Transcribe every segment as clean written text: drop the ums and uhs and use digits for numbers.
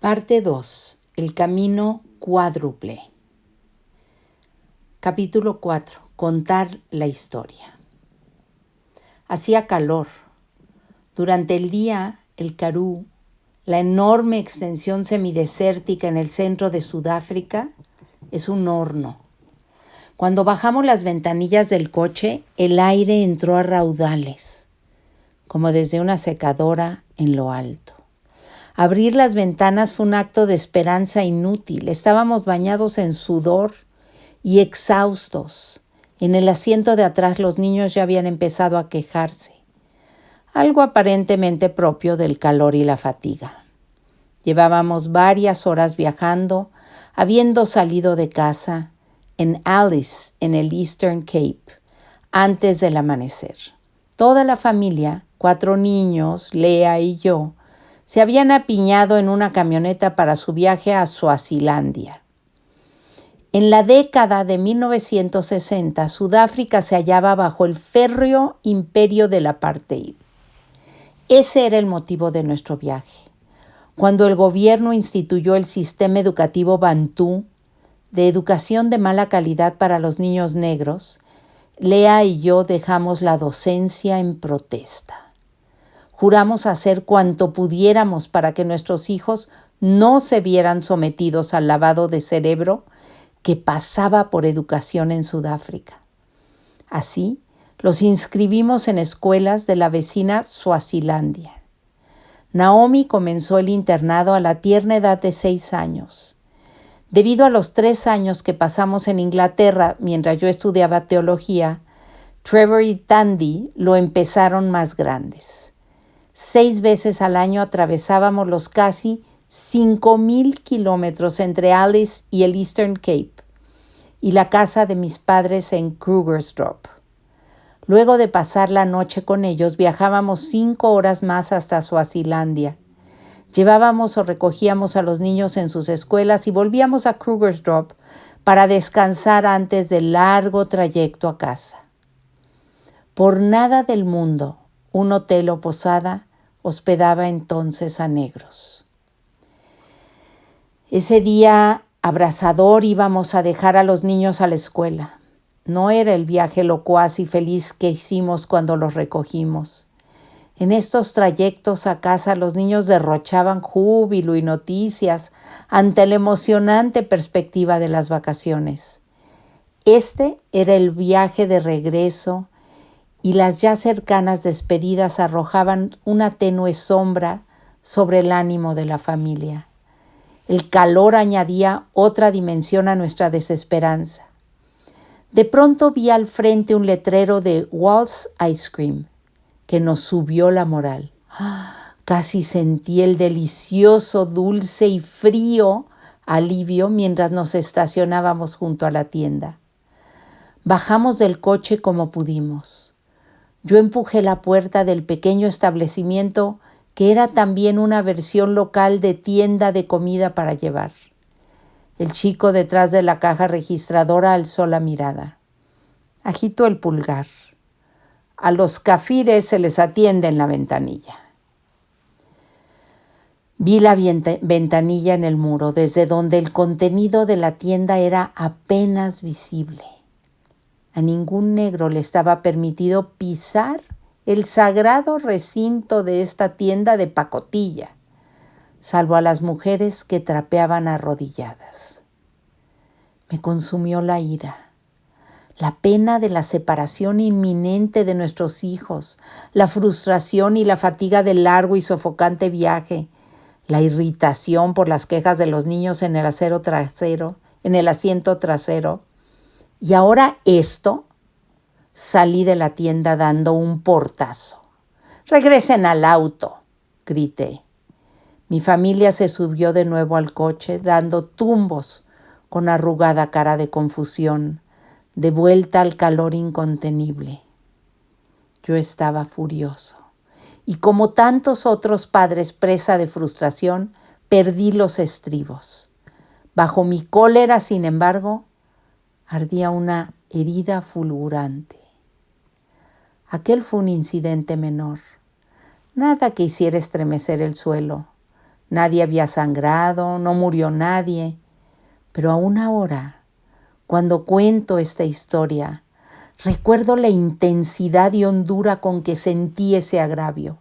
Parte 2. El camino cuádruple. Capítulo 4. Contar la historia. Hacía calor. Durante el día, el Karoo, la enorme extensión semidesértica en el centro de Sudáfrica, es un horno. Cuando bajamos las ventanillas del coche, el aire entró a raudales, como desde una secadora en lo alto. Abrir las ventanas fue un acto de esperanza inútil. Estábamos bañados en sudor y exhaustos. En el asiento de atrás los niños ya habían empezado a quejarse, algo aparentemente propio del calor y la fatiga. Llevábamos varias horas viajando, habiendo salido de casa en Alice, en el Eastern Cape, antes del amanecer. Toda la familia, 4 niños, Lea y yo, se habían apiñado en una camioneta para su viaje a Suazilandia. En la década de 1960, Sudáfrica se hallaba bajo el férreo imperio del apartheid. Ese era el motivo de nuestro viaje. Cuando el gobierno instituyó el sistema educativo bantú, de educación de mala calidad para los niños negros, Lea y yo dejamos la docencia en protesta. Juramos hacer cuanto pudiéramos para que nuestros hijos no se vieran sometidos al lavado de cerebro que pasaba por educación en Sudáfrica. Así, los inscribimos en escuelas de la vecina Suazilandia. Naomi comenzó el internado a la tierna edad de 6 años. Debido a los 3 años que pasamos en Inglaterra mientras yo estudiaba teología, Trevor y Tandy lo empezaron más grandes. 6 veces al año atravesábamos los casi 5,000 kilómetros entre Alice y el Eastern Cape y la casa de mis padres en Krugersdorp. Luego de pasar la noche con ellos, viajábamos 5 horas más hasta Suazilandia. Llevábamos o recogíamos a los niños en sus escuelas y volvíamos a Krugersdorp para descansar antes del largo trayecto a casa. Por nada del mundo, un hotel o posada hospedaba entonces a negros. Ese día abrasador íbamos a dejar a los niños a la escuela. No era el viaje locuaz y feliz que hicimos cuando los recogimos. En estos trayectos a casa los niños derrochaban júbilo y noticias ante la emocionante perspectiva de las vacaciones. Este era el viaje de regreso y las ya cercanas despedidas arrojaban una tenue sombra sobre el ánimo de la familia. El calor añadía otra dimensión a nuestra desesperanza. De pronto vi al frente un letrero de Waltz Ice Cream que nos subió la moral. Casi sentí el delicioso, dulce y frío alivio mientras nos estacionábamos junto a la tienda. Bajamos del coche como pudimos. Yo empujé la puerta del pequeño establecimiento que era también una versión local de tienda de comida para llevar. El chico detrás de la caja registradora alzó la mirada. Agitó el pulgar. A los cafires se les atiende en la ventanilla. Vi la ventanilla en el muro, desde donde el contenido de la tienda era apenas visible. A ningún negro le estaba permitido pisar el sagrado recinto de esta tienda de pacotilla, salvo a las mujeres que trapeaban arrodilladas. Me consumió la ira, la pena de la separación inminente de nuestros hijos, la frustración y la fatiga del largo y sofocante viaje, la irritación por las quejas de los niños en el asiento trasero. Y ahora esto. Salí de la tienda dando un portazo. «¡Regresen al auto!», grité. Mi familia se subió de nuevo al coche, dando tumbos con arrugada cara de confusión, de vuelta al calor incontenible. Yo estaba furioso, y como tantos otros padres presa de frustración, perdí los estribos. Bajo mi cólera, sin embargo, ardía una herida fulgurante. Aquel fue un incidente menor, nada que hiciera estremecer el suelo, nadie había sangrado, no murió nadie. Pero aún ahora, cuando cuento esta historia, recuerdo la intensidad y hondura con que sentí ese agravio.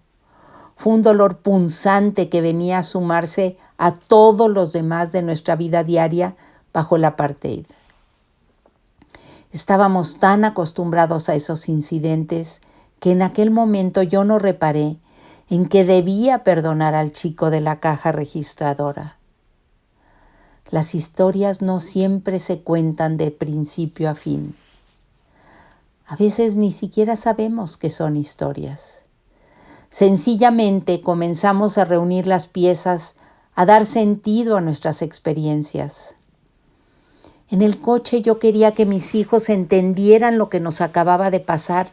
Fue un dolor punzante que venía a sumarse a todos los demás de nuestra vida diaria bajo el apartheid. Estábamos tan acostumbrados a esos incidentes que en aquel momento yo no reparé en que debía perdonar al chico de la caja registradora. Las historias no siempre se cuentan de principio a fin. A veces ni siquiera sabemos que son historias. Sencillamente comenzamos a reunir las piezas, a dar sentido a nuestras experiencias. En el coche yo quería que mis hijos entendieran lo que nos acababa de pasar,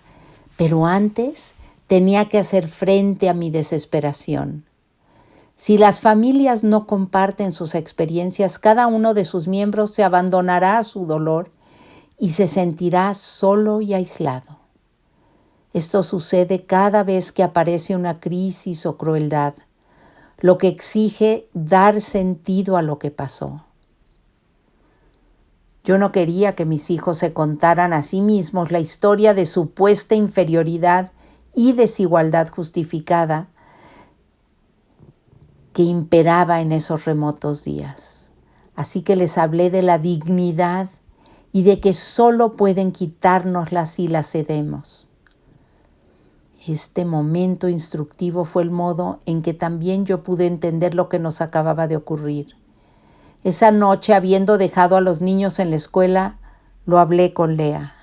pero antes tenía que hacer frente a mi desesperación. Si las familias no comparten sus experiencias, cada uno de sus miembros se abandonará a su dolor y se sentirá solo y aislado. Esto sucede cada vez que aparece una crisis o crueldad, lo que exige dar sentido a lo que pasó. Yo no quería que mis hijos se contaran a sí mismos la historia de supuesta inferioridad y desigualdad justificada que imperaba en esos remotos días. Así que les hablé de la dignidad y de que solo pueden quitárnosla si la cedemos. Este momento instructivo fue el modo en que también yo pude entender lo que nos acababa de ocurrir. Esa noche, habiendo dejado a los niños en la escuela, lo hablé con Lea.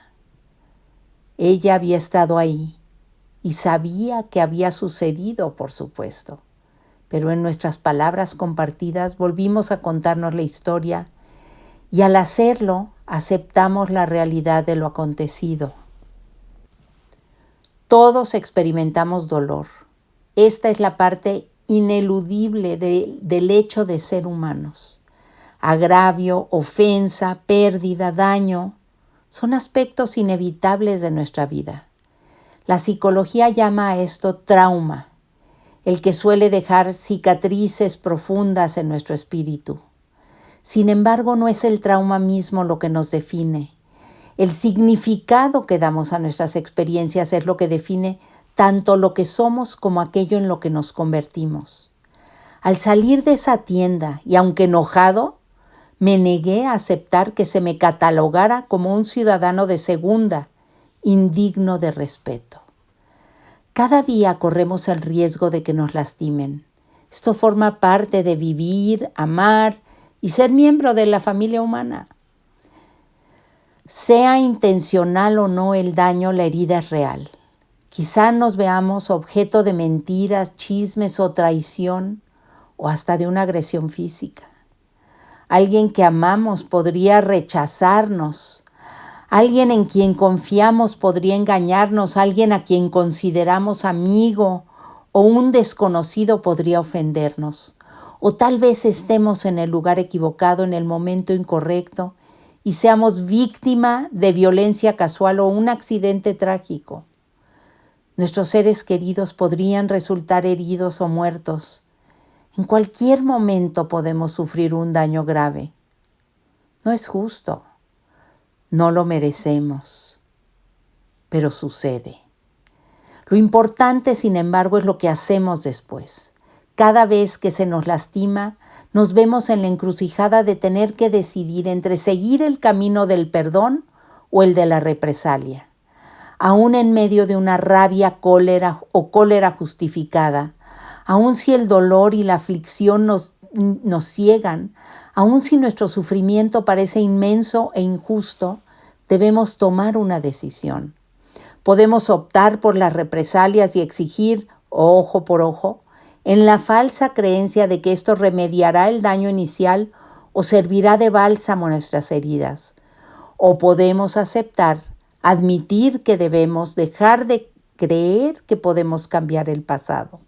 Ella había estado ahí y sabía que había sucedido, por supuesto. Pero en nuestras palabras compartidas volvimos a contarnos la historia y al hacerlo aceptamos la realidad de lo acontecido. Todos experimentamos dolor. Esta es la parte ineludible del hecho de ser humanos. Agravio, ofensa, pérdida, daño, son aspectos inevitables de nuestra vida. La psicología llama a esto trauma, el que suele dejar cicatrices profundas en nuestro espíritu. Sin embargo, no es el trauma mismo lo que nos define. El significado que damos a nuestras experiencias es lo que define tanto lo que somos como aquello en lo que nos convertimos. Al salir de esa tienda, y aunque enojado, me negué a aceptar que se me catalogara como un ciudadano de segunda, indigno de respeto. Cada día corremos el riesgo de que nos lastimen. Esto forma parte de vivir, amar y ser miembro de la familia humana. Sea intencional o no el daño, la herida es real. Quizá nos veamos objeto de mentiras, chismes o traición, o hasta de una agresión física. Alguien que amamos podría rechazarnos. Alguien en quien confiamos podría engañarnos. Alguien a quien consideramos amigo o un desconocido podría ofendernos. O tal vez estemos en el lugar equivocado, en el momento incorrecto, y seamos víctima de violencia casual o un accidente trágico. Nuestros seres queridos podrían resultar heridos o muertos. En cualquier momento podemos sufrir un daño grave. No es justo, no lo merecemos, pero sucede. Lo importante, sin embargo, es lo que hacemos después. Cada vez que se nos lastima, nos vemos en la encrucijada de tener que decidir entre seguir el camino del perdón o el de la represalia. Aún en medio de una rabia, cólera justificada, aun si el dolor y la aflicción nos ciegan, aun si nuestro sufrimiento parece inmenso e injusto, debemos tomar una decisión. Podemos optar por las represalias y exigir ojo por ojo, en la falsa creencia de que esto remediará el daño inicial o servirá de bálsamo a nuestras heridas. O podemos aceptar, admitir que debemos dejar de creer que podemos cambiar el pasado.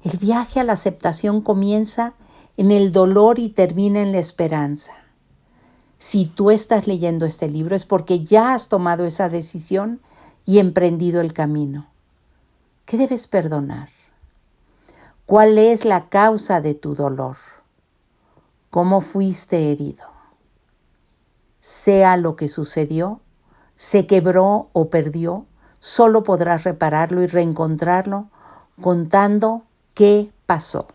El viaje a la aceptación comienza en el dolor y termina en la esperanza. Si tú estás leyendo este libro es porque ya has tomado esa decisión y emprendido el camino. ¿Qué debes perdonar? ¿Cuál es la causa de tu dolor? ¿Cómo fuiste herido? Sea lo que sucedió, se quebró o perdió, solo podrás repararlo y reencontrarlo contando qué pasó.